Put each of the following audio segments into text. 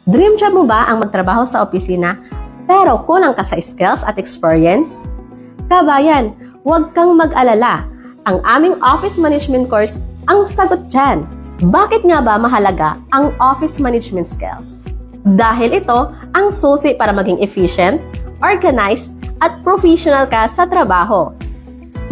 Dream job mo ba ang magtrabaho sa opisina pero kulang ka sa skills at experience? Kabayan, huwag kang mag-alala. Ang aming office management course ang sagot dyan. Bakit nga ba mahalaga ang office management skills? Dahil ito ang susi para maging efficient, organized, at professional ka sa trabaho.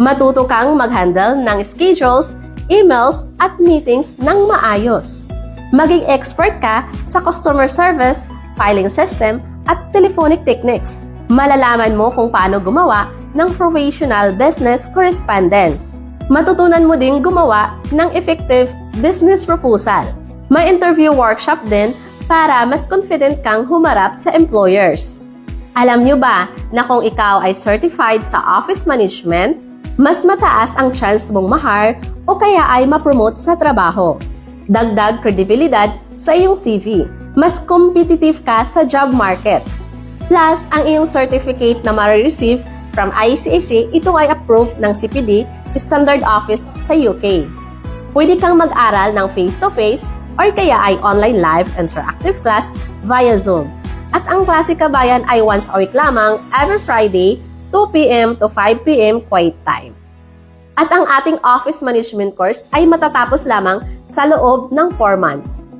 Matuto kang mag-handle ng schedules, emails, at meetings ng maayos. Maging expert ka sa customer service, filing system, at telephonic techniques. Malalaman mo kung paano gumawa ng professional business correspondence. Matutunan mo ding gumawa ng effective business proposal. May interview workshop din para mas confident kang humarap sa employers. Alam nyo ba na kung ikaw ay certified sa office management, mas mataas ang chance mong ma-hire o kaya ay ma-promote sa trabaho. Dagdag kredibilidad sa iyong CV. Mas competitive ka sa job market. Plus, ang iyong certificate na ma-receive from ICAC, ito ay approved ng CPD Standard Office sa UK. Pwede kang mag-aral ng face-to-face or kaya ay online live interactive class via Zoom. At ang klase kabayan ay once a week lamang every Friday, 2 p.m. to 5 p.m. quiet time. At ang ating office management course ay matatapos lamang sa loob ng 4 months.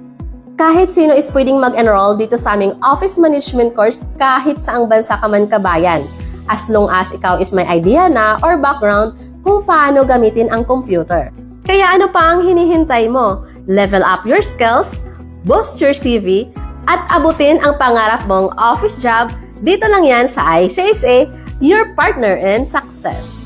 Kahit sino is pwedeng mag-enroll dito sa aming office management course kahit saang bansa ka man kabayan, as long as ikaw is may idea na or background kung paano gamitin ang computer. Kaya ano pa ang hinihintay mo? Level up your skills, boost your CV, at abutin ang pangarap mong office job dito lang yan sa ICSA, your partner in success.